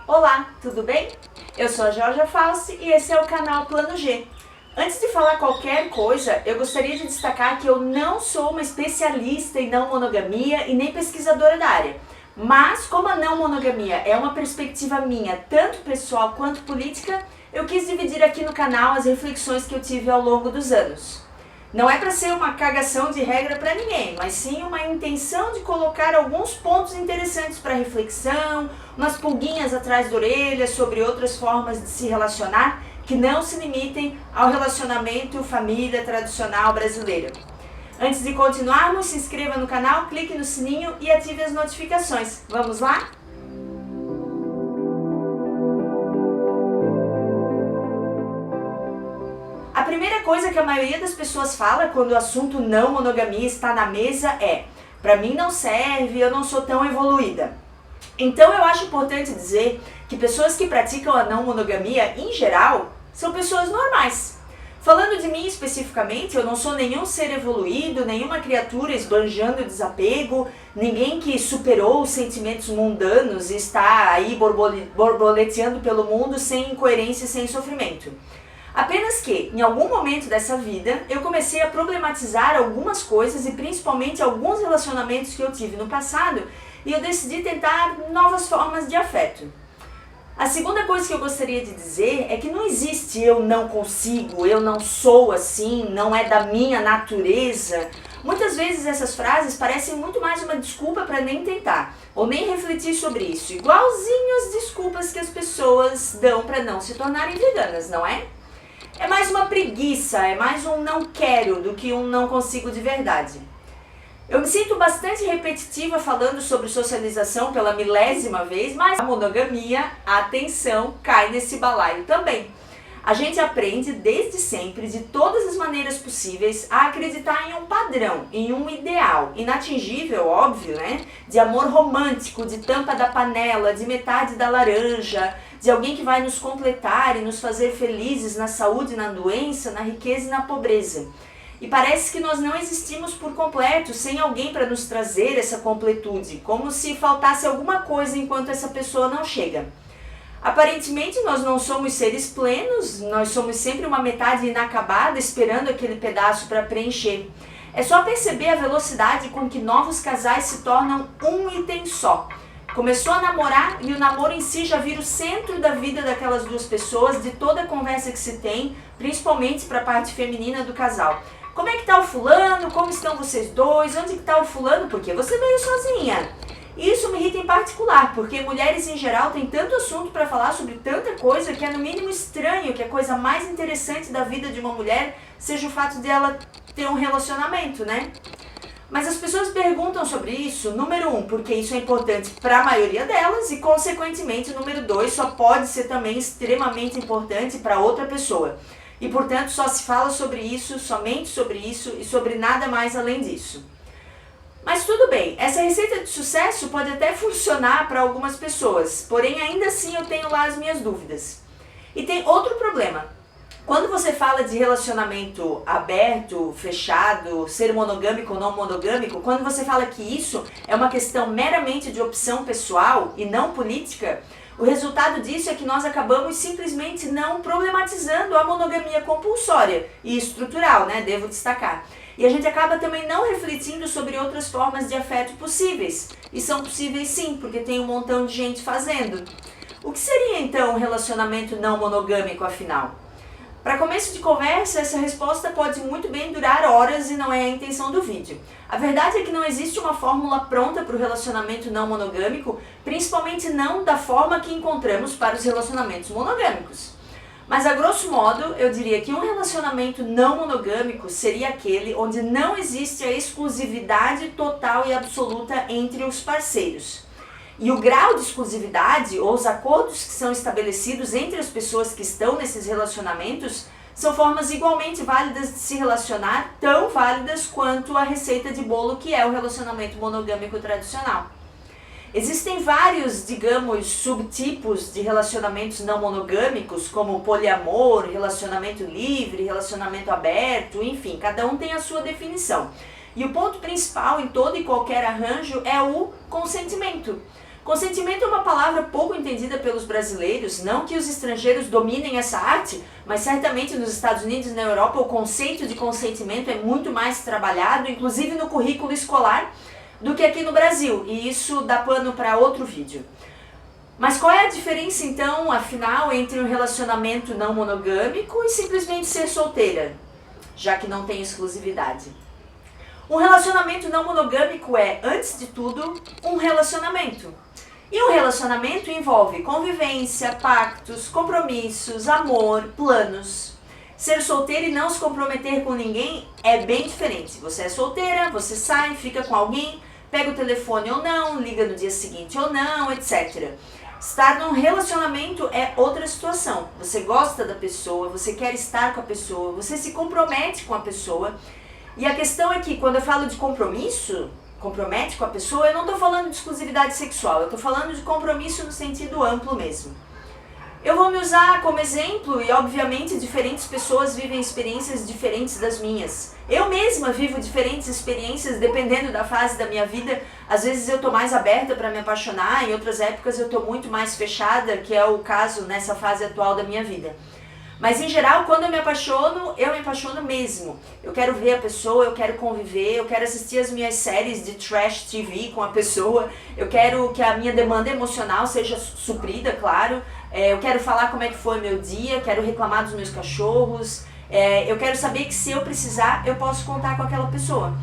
Olá, tudo bem? Eu sou a Georgia Fausti e esse é o canal Plano G. Antes de falar qualquer coisa, eu gostaria de destacar que eu não sou uma especialista em não monogamia e nem pesquisadora da área. Mas, como a não monogamia é uma perspectiva minha, tanto pessoal quanto política, eu quis dividir aqui no canal as reflexões que eu tive ao longo dos anos. Não é para ser uma cagação de regra para ninguém, mas sim uma intenção de colocar alguns pontos interessantes para reflexão, umas pulguinhas atrás da orelha sobre outras formas de se relacionar que não se limitem ao relacionamento família tradicional brasileiro. Antes de continuarmos, se inscreva no canal, clique no sininho e ative as notificações. Vamos lá? A primeira coisa que a maioria das pessoas fala quando o assunto não monogamia está na mesa é: pra mim não serve, eu não sou tão evoluída. Então eu acho importante dizer que pessoas que praticam a não monogamia, em geral, são pessoas normais. Falando de mim especificamente, eu não sou nenhum ser evoluído, nenhuma criatura esbanjando desapego, ninguém que superou os sentimentos mundanos e está aí borboleteando pelo mundo sem incoerência e sem sofrimento. Apenas que, em algum momento dessa vida, eu comecei a problematizar algumas coisas e principalmente alguns relacionamentos que eu tive no passado e eu decidi tentar novas formas de afeto. A segunda coisa que eu gostaria de dizer é que não existe eu não consigo, eu não sou assim, não é da minha natureza. Muitas vezes essas frases parecem muito mais uma desculpa para nem tentar, ou nem refletir sobre isso, igualzinho as desculpas que as pessoas dão para não se tornarem veganas, não é? É mais uma preguiça, é mais um não quero do que um não consigo de verdade. Eu me sinto bastante repetitiva falando sobre socialização pela milésima vez, mas a monogamia, atenção, cai nesse balaio também. A gente aprende desde sempre, de todas as maneiras possíveis, a acreditar em um padrão, em um ideal, inatingível, óbvio, né? De amor romântico, de tampa da panela, de metade da laranja, de alguém que vai nos completar e nos fazer felizes na saúde e na doença, na riqueza e na pobreza. E parece que nós não existimos por completo, sem alguém para nos trazer essa completude, como se faltasse alguma coisa enquanto essa pessoa não chega. Aparentemente nós não somos seres plenos, nós somos sempre uma metade inacabada esperando aquele pedaço para preencher. É só perceber a velocidade com que novos casais se tornam um item só. Começou a namorar e o namoro em si já vira o centro da vida daquelas duas pessoas, de toda a conversa que se tem, principalmente para a parte feminina do casal. Como é que tá o fulano? Como estão vocês dois? Onde que tá o fulano? Por que você veio sozinha? Isso me irrita em particular, porque mulheres em geral têm tanto assunto para falar sobre tanta coisa que é no mínimo estranho que a coisa mais interessante da vida de uma mulher seja o fato de ela ter um relacionamento, né? Mas as pessoas perguntam sobre isso, número 1, porque isso é importante para a maioria delas e, consequentemente, número 2, só pode ser também extremamente importante para outra pessoa. E, portanto, só se fala sobre isso, somente sobre isso e sobre nada mais além disso. Mas tudo bem, essa receita de sucesso pode até funcionar para algumas pessoas, porém ainda assim eu tenho lá as minhas dúvidas. E tem outro problema. Quando você fala de relacionamento aberto, fechado, ser monogâmico ou não monogâmico, quando você fala que isso é uma questão meramente de opção pessoal e não política, o resultado disso é que nós acabamos simplesmente não problematizando a monogamia compulsória e estrutural, né? Devo destacar. E a gente acaba também não refletindo sobre outras formas de afeto possíveis. E são possíveis sim, porque tem um montão de gente fazendo. O que seria então um relacionamento não monogâmico, afinal? Para começo de conversa, essa resposta pode muito bem durar horas e não é a intenção do vídeo. A verdade é que não existe uma fórmula pronta para o relacionamento não monogâmico, principalmente não da forma que encontramos para os relacionamentos monogâmicos. Mas a grosso modo, eu diria que um relacionamento não monogâmico seria aquele onde não existe a exclusividade total e absoluta entre os parceiros. E o grau de exclusividade ou os acordos que são estabelecidos entre as pessoas que estão nesses relacionamentos são formas igualmente válidas de se relacionar, tão válidas quanto a receita de bolo que é o relacionamento monogâmico tradicional. Existem vários, digamos, subtipos de relacionamentos não monogâmicos, como poliamor, relacionamento livre, relacionamento aberto, enfim, cada um tem a sua definição. E o ponto principal em todo e qualquer arranjo é o consentimento. Consentimento é uma palavra pouco entendida pelos brasileiros, não que os estrangeiros dominem essa arte, mas certamente nos Estados Unidos e na Europa o conceito de consentimento é muito mais trabalhado, inclusive no currículo escolar, do que aqui no Brasil, e isso dá pano para outro vídeo. Mas qual é a diferença então, afinal, entre um relacionamento não monogâmico e simplesmente ser solteira, já que não tem exclusividade? Um relacionamento não monogâmico é, antes de tudo, um relacionamento. E um relacionamento envolve convivência, pactos, compromissos, amor, planos. Ser solteira e não se comprometer com ninguém é bem diferente. Você é solteira, você sai, fica com alguém, pega o telefone ou não, liga no dia seguinte ou não, etc. Estar num relacionamento é outra situação. Você gosta da pessoa, você quer estar com a pessoa, você se compromete com a pessoa. E a questão é que quando eu falo de compromisso, compromete com a pessoa, eu não estou falando de exclusividade sexual, eu estou falando de compromisso no sentido amplo mesmo. Eu vou me usar como exemplo e obviamente diferentes pessoas vivem experiências diferentes das minhas. Eu mesma vivo diferentes experiências dependendo da fase da minha vida. Às vezes eu estou mais aberta para me apaixonar, em outras épocas eu estou muito mais fechada, que é o caso nessa fase atual da minha vida. Mas em geral, quando eu me apaixono mesmo. Eu quero ver a pessoa, eu quero conviver, eu quero assistir as minhas séries de trash TV com a pessoa, eu quero que a minha demanda emocional seja suprida, claro. Eu quero falar como é que foi meu dia, quero reclamar dos meus cachorros, eu quero saber que se eu precisar, eu posso contar com aquela pessoa.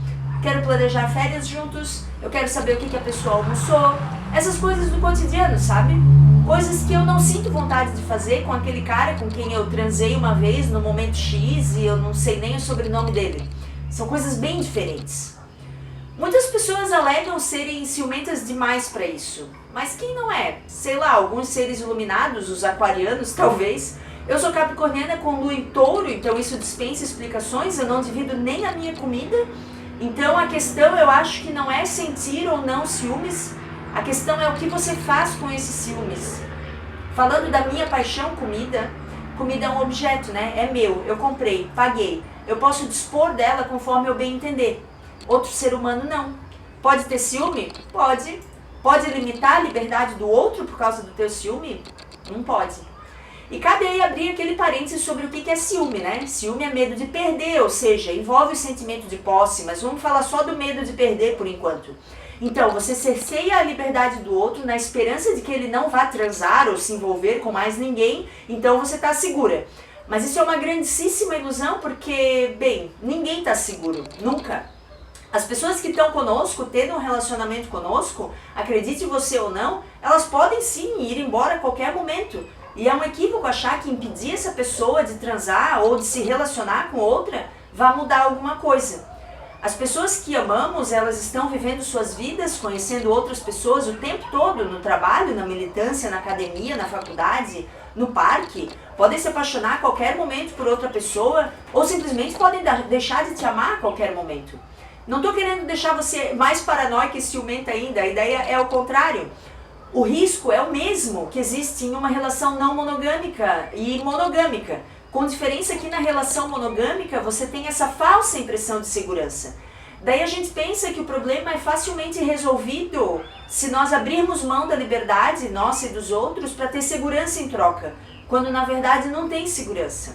Quero planejar férias juntos, eu quero saber o que a pessoa almoçou, essas coisas do cotidiano, sabe? Coisas que eu não sinto vontade de fazer com aquele cara com quem eu transei uma vez no momento X e eu não sei nem o sobrenome dele. São coisas bem diferentes. Muitas pessoas alegam serem ciumentas demais para isso, mas quem não é? Sei lá, alguns seres iluminados, os aquarianos talvez. Eu sou capricorniana com lua em touro, então isso dispensa explicações, eu não divido nem a minha comida. Então a questão eu acho que não é sentir ou não ciúmes, a questão é o que você faz com esses ciúmes. Falando da minha paixão comida, comida é um objeto, né? É meu, eu comprei, paguei. Eu posso dispor dela conforme eu bem entender. Outro ser humano não. Pode ter ciúme? Pode. Pode limitar a liberdade do outro por causa do teu ciúme? Não pode. E cabe aí abrir aquele parênteses sobre o que é ciúme, né? Ciúme é medo de perder, ou seja, envolve o sentimento de posse, mas vamos falar só do medo de perder por enquanto. Então, você cerceia a liberdade do outro na esperança de que ele não vá transar ou se envolver com mais ninguém, então você está segura. Mas isso é uma grandíssima ilusão porque, bem, ninguém está seguro, nunca. As pessoas que estão conosco, tendo um relacionamento conosco, acredite você ou não, elas podem sim ir embora a qualquer momento. E é um equívoco achar que impedir essa pessoa de transar ou de se relacionar com outra vai mudar alguma coisa. As pessoas que amamos, elas estão vivendo suas vidas, conhecendo outras pessoas o tempo todo, no trabalho, na militância, na academia, na faculdade, no parque. Podem se apaixonar a qualquer momento por outra pessoa ou simplesmente podem deixar de te amar a qualquer momento. Não estou querendo deixar você mais paranoica e ciumenta ainda, a ideia é o contrário. O risco é o mesmo que existe em uma relação não monogâmica e monogâmica. Com diferença que na relação monogâmica você tem essa falsa impressão de segurança. Daí a gente pensa que o problema é facilmente resolvido se nós abrirmos mão da liberdade nossa e dos outros para ter segurança em troca, quando na verdade não tem segurança.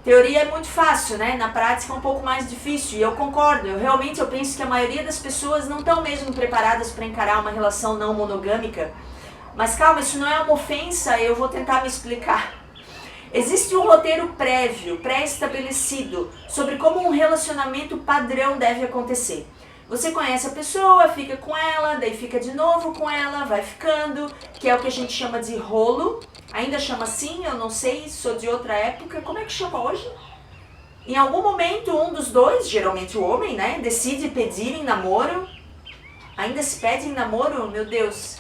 Teoria é muito fácil, né? Na prática é um pouco mais difícil e eu concordo. Eu penso que a maioria das pessoas não estão mesmo preparadas para encarar uma relação não monogâmica. Mas calma, isso não é uma ofensa, eu vou tentar me explicar. Existe um roteiro prévio, pré-estabelecido, sobre como um relacionamento padrão deve acontecer. Você conhece a pessoa, fica com ela, daí fica de novo com ela, vai ficando, que é o que a gente chama de rolo. Ainda chama assim, eu não sei, sou de outra época. Como é que chama hoje? Em algum momento, um dos dois, geralmente o homem, né, decide pedir em namoro. Ainda se pede em namoro? Meu Deus.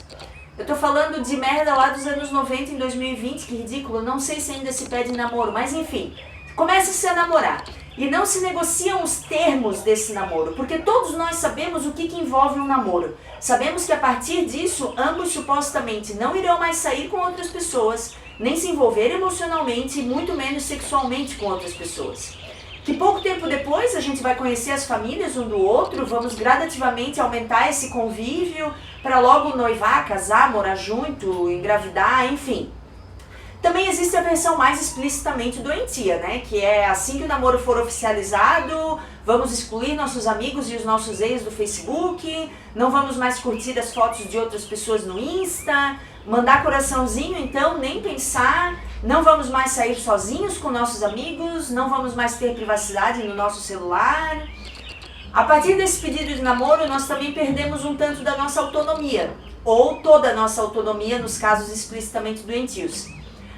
Eu tô falando de merda lá dos anos 90 em 2020, que ridículo. Não sei se ainda se pede em namoro, mas enfim. Começa-se a namorar. E não se negociam os termos desse namoro, porque todos nós sabemos o que envolve um namoro. Sabemos que a partir disso, ambos supostamente não irão mais sair com outras pessoas, nem se envolver emocionalmente e muito menos sexualmente com outras pessoas. Que pouco tempo depois a gente vai conhecer as famílias um do outro, vamos gradativamente aumentar esse convívio para logo noivar, casar, morar junto, engravidar, enfim. Também existe a versão mais explicitamente doentia, né? Que é assim que o namoro for oficializado, vamos excluir nossos amigos e os nossos ex do Facebook, não vamos mais curtir as fotos de outras pessoas no Insta, mandar coraçãozinho então, nem pensar, não vamos mais sair sozinhos com nossos amigos, não vamos mais ter privacidade no nosso celular. A partir desse pedido de namoro, nós também perdemos um tanto da nossa autonomia, ou toda a nossa autonomia nos casos explicitamente doentios.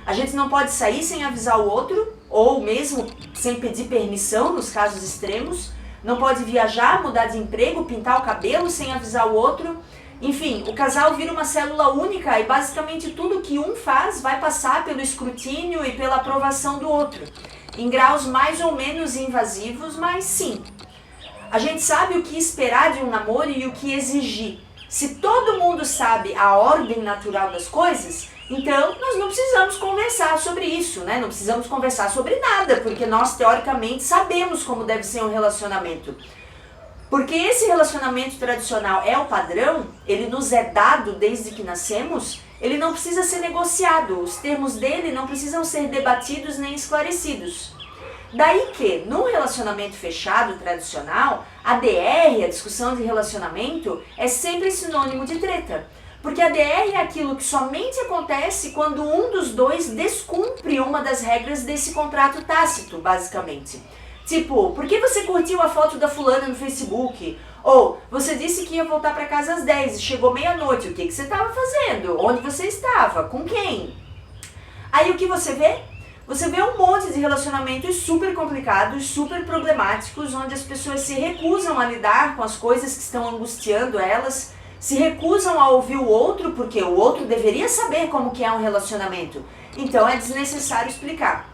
A gente não pode sair sem avisar o outro, ou mesmo sem pedir permissão nos casos extremos. Não pode viajar, mudar de emprego, pintar o cabelo sem avisar o outro. Enfim, o casal vira uma célula única e basicamente tudo que um faz vai passar pelo escrutínio e pela aprovação do outro. Em graus mais ou menos invasivos, mas sim. A gente sabe o que esperar de um namoro e o que exigir. Se todo mundo sabe a ordem natural das coisas, então nós não precisamos conversar sobre isso, né? Não precisamos conversar sobre nada, porque nós teoricamente sabemos como deve ser um relacionamento. Porque esse relacionamento tradicional é o padrão, ele nos é dado desde que nascemos, ele não precisa ser negociado, os termos dele não precisam ser debatidos nem esclarecidos. Daí que, num relacionamento fechado tradicional, a DR, a discussão de relacionamento, é sempre sinônimo de treta. Porque a DR é aquilo que somente acontece quando um dos dois descumpre uma das regras desse contrato tácito, basicamente. Tipo, por que você curtiu a foto da fulana no Facebook? Ou, você disse que ia voltar para casa às 10 e chegou meia-noite, o que você estava fazendo? Onde você estava? Com quem? Aí o que você vê? Você vê um monte de relacionamentos super complicados, super problemáticos, onde as pessoas se recusam a lidar com as coisas que estão angustiando elas, se recusam a ouvir o outro, porque o outro deveria saber como que é um relacionamento. Então é desnecessário explicar.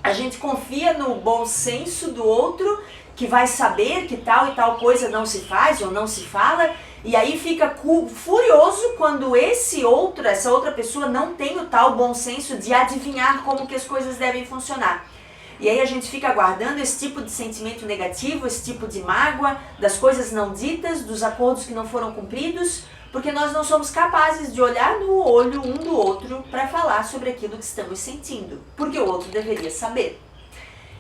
A gente confia no bom senso do outro, que vai saber que tal e tal coisa não se faz ou não se fala, e aí fica furioso quando essa outra pessoa não tem o tal bom senso de adivinhar como que as coisas devem funcionar. E aí a gente fica aguardando esse tipo de sentimento negativo, esse tipo de mágoa, das coisas não ditas, dos acordos que não foram cumpridos, porque nós não somos capazes de olhar no olho um do outro para falar sobre aquilo que estamos sentindo, porque o outro deveria saber.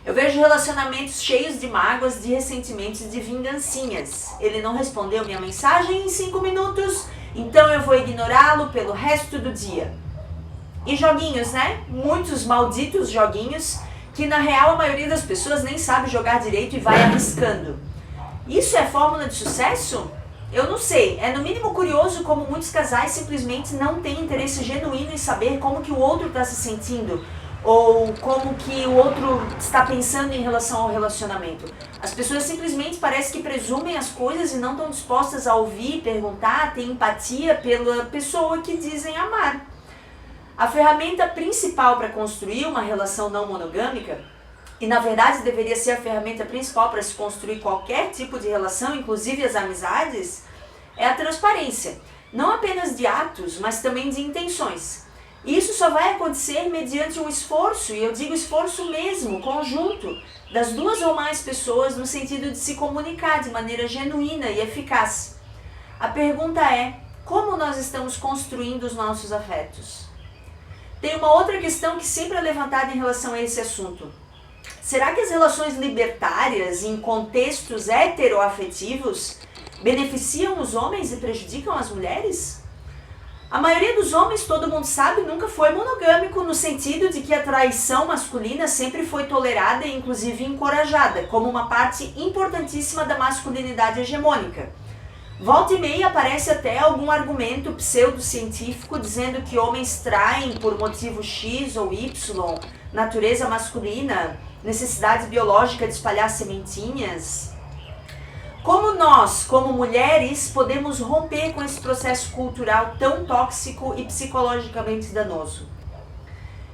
Eu vejo relacionamentos cheios de mágoas, de ressentimentos e de vingancinhas. Ele não respondeu minha mensagem em 5 minutos, então eu vou ignorá-lo pelo resto do dia. E joguinhos, né? Muitos malditos joguinhos que na real a maioria das pessoas nem sabe jogar direito e vai arriscando. Isso é fórmula de sucesso? Eu não sei. É no mínimo curioso como muitos casais simplesmente não têm interesse genuíno em saber como que o outro está se sentindo, ou como que o outro está pensando em relação ao relacionamento. As pessoas simplesmente parece que presumem as coisas e não estão dispostas a ouvir, perguntar, ter empatia pela pessoa que dizem amar. A ferramenta principal para construir uma relação não monogâmica, e na verdade deveria ser a ferramenta principal para se construir qualquer tipo de relação, inclusive as amizades, é a transparência. Não apenas de atos, mas também de intenções. E isso só vai acontecer mediante um esforço, e eu digo esforço mesmo, conjunto, das duas ou mais pessoas no sentido de se comunicar de maneira genuína e eficaz. A pergunta é, como nós estamos construindo os nossos afetos? Tem uma outra questão que sempre é levantada em relação a esse assunto. Será que as relações libertárias em contextos heteroafetivos beneficiam os homens e prejudicam as mulheres? A maioria dos homens, todo mundo sabe, nunca foi monogâmico no sentido de que a traição masculina sempre foi tolerada e inclusive encorajada, como uma parte importantíssima da masculinidade hegemônica. Volta e meia aparece até algum argumento pseudocientífico dizendo que homens traem por motivo X ou Y, natureza masculina, necessidade biológica de espalhar sementinhas. Como nós, como mulheres, podemos romper com esse processo cultural tão tóxico e psicologicamente danoso?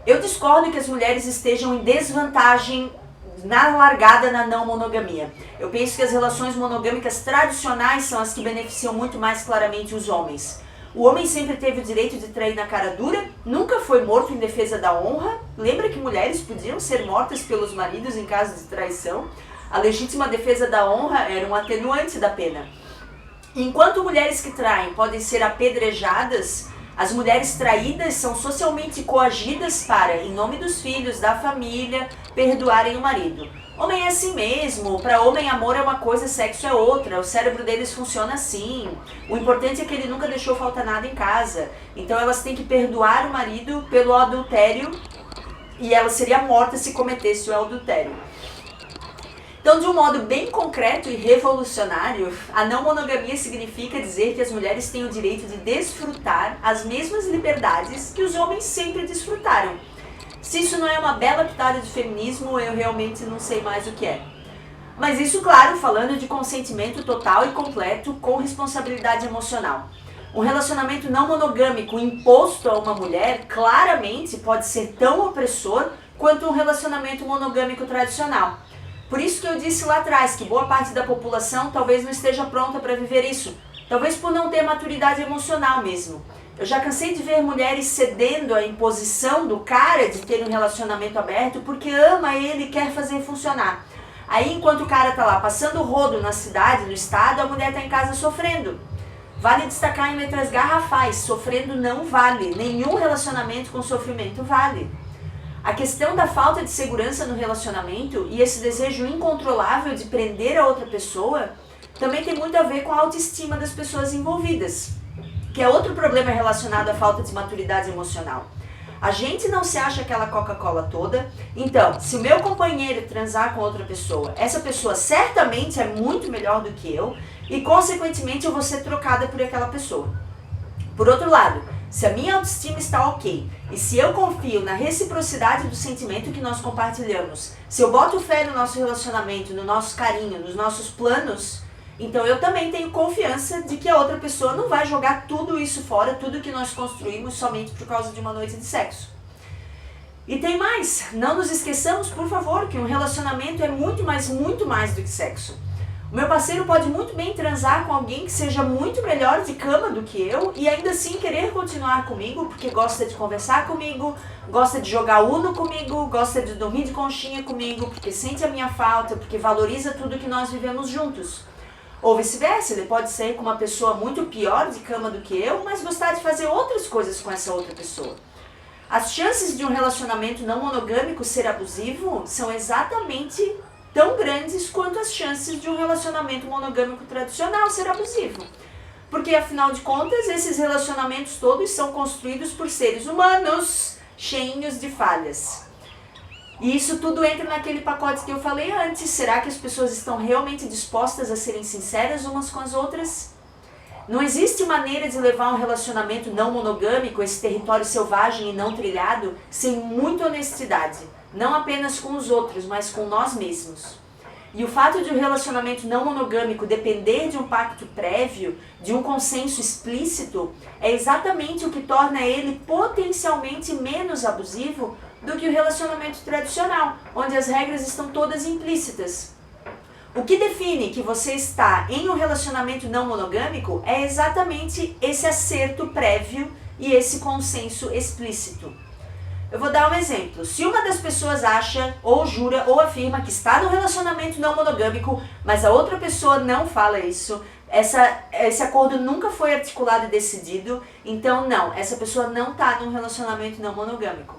Eu discordo que as mulheres estejam em desvantagem na largada na não monogamia. Eu penso que as relações monogâmicas tradicionais são as que beneficiam muito mais claramente os homens. O homem sempre teve o direito de trair na cara dura, nunca foi morto em defesa da honra. Lembra que mulheres podiam ser mortas pelos maridos em caso de traição? A legítima defesa da honra era um atenuante da pena. Enquanto mulheres que traem podem ser apedrejadas, as mulheres traídas são socialmente coagidas para, em nome dos filhos, da família, perdoarem o marido. Homem é assim mesmo, para homem amor é uma coisa, sexo é outra, o cérebro deles funciona assim. O importante é que ele nunca deixou faltar nada em casa. Então elas têm que perdoar o marido pelo adultério e ela seria morta se cometesse o adultério. Então, de um modo bem concreto e revolucionário, a não monogamia significa dizer que as mulheres têm o direito de desfrutar as mesmas liberdades que os homens sempre desfrutaram. Se isso não é uma bela pitada de feminismo, eu realmente não sei mais o que é. Mas isso, claro, falando de consentimento total e completo com responsabilidade emocional. Um relacionamento não monogâmico imposto a uma mulher claramente pode ser tão opressor quanto um relacionamento monogâmico tradicional. Por isso que eu disse lá atrás que boa parte da população talvez não esteja pronta para viver isso. Talvez por não ter maturidade emocional mesmo. Eu já cansei de ver mulheres cedendo à imposição do cara de ter um relacionamento aberto porque ama ele e quer fazer funcionar. Aí enquanto o cara tá lá passando rodo na cidade, no estado, a mulher tá em casa sofrendo. Vale destacar em letras garrafais, sofrendo não vale. Nenhum relacionamento com sofrimento vale. A questão da falta de segurança no relacionamento e esse desejo incontrolável de prender a outra pessoa também tem muito a ver com a autoestima das pessoas envolvidas, que é outro problema relacionado à falta de maturidade emocional. A gente não se acha aquela Coca-Cola toda, então, se o meu companheiro transar com outra pessoa, essa pessoa certamente é muito melhor do que eu e, consequentemente, eu vou ser trocada por aquela pessoa. Por outro lado, se a minha autoestima está ok, e se eu confio na reciprocidade do sentimento que nós compartilhamos, se eu boto fé no nosso relacionamento, no nosso carinho, nos nossos planos, então eu também tenho confiança de que a outra pessoa não vai jogar tudo isso fora, tudo que nós construímos somente por causa de uma noite de sexo. E tem mais, não nos esqueçamos, por favor, que um relacionamento é muito mais do que sexo. O meu parceiro pode muito bem transar com alguém que seja muito melhor de cama do que eu e ainda assim querer continuar comigo porque gosta de conversar comigo, gosta de jogar Uno comigo, gosta de dormir de conchinha comigo, porque sente a minha falta, porque valoriza tudo que nós vivemos juntos. Ou vice-versa, ele pode ser com uma pessoa muito pior de cama do que eu, mas gostar de fazer outras coisas com essa outra pessoa. As chances de um relacionamento não monogâmico ser abusivo são exatamente tão grandes quanto as chances de um relacionamento monogâmico tradicional ser abusivo. Porque, afinal de contas, esses relacionamentos todos são construídos por seres humanos cheios de falhas. E isso tudo entra naquele pacote que eu falei antes. Será que as pessoas estão realmente dispostas a serem sinceras umas com as outras? Não existe maneira de levar um relacionamento não monogâmico, esse território selvagem e não trilhado, sem muita honestidade. Não apenas com os outros, mas com nós mesmos. E o fato de um relacionamento não monogâmico depender de um pacto prévio, de um consenso explícito, é exatamente o que torna ele potencialmente menos abusivo do que o relacionamento tradicional, onde as regras estão todas implícitas. O que define que você está em um relacionamento não monogâmico é exatamente esse acerto prévio e esse consenso explícito. Eu vou dar um exemplo. Se uma das pessoas acha, ou jura, ou afirma que está num relacionamento não monogâmico, mas a outra pessoa não fala isso, esse acordo nunca foi articulado e decidido, então não, essa pessoa não está num relacionamento não monogâmico.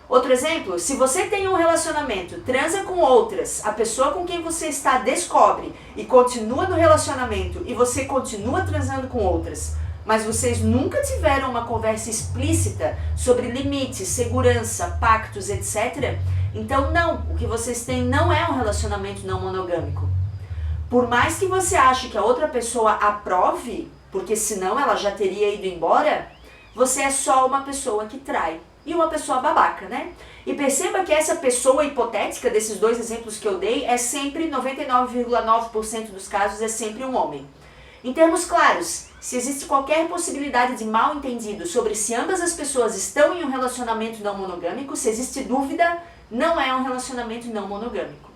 Outro exemplo, se você tem um relacionamento, transa com outras, a pessoa com quem você está descobre e continua no relacionamento e você continua transando com outras, mas vocês nunca tiveram uma conversa explícita sobre limites, segurança, pactos, etc., então não, o que vocês têm não é um relacionamento não monogâmico. Por mais que você ache que a outra pessoa aprove, porque senão ela já teria ido embora, você é só uma pessoa que trai. E uma pessoa babaca, né? E perceba que essa pessoa hipotética desses dois exemplos que eu dei é sempre, 99,9% dos casos, é sempre um homem. Em termos claros, se existe qualquer possibilidade de mal entendido sobre se ambas as pessoas estão em um relacionamento não monogâmico, se existe dúvida, não é um relacionamento não monogâmico.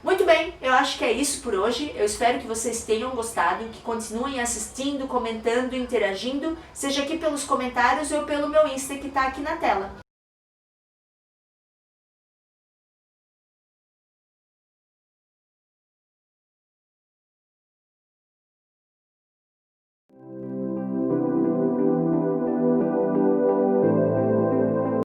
Muito bem, eu acho que é isso por hoje. Eu espero que vocês tenham gostado, que continuem assistindo, comentando, interagindo, seja aqui pelos comentários ou pelo meu Insta que tá aqui na tela.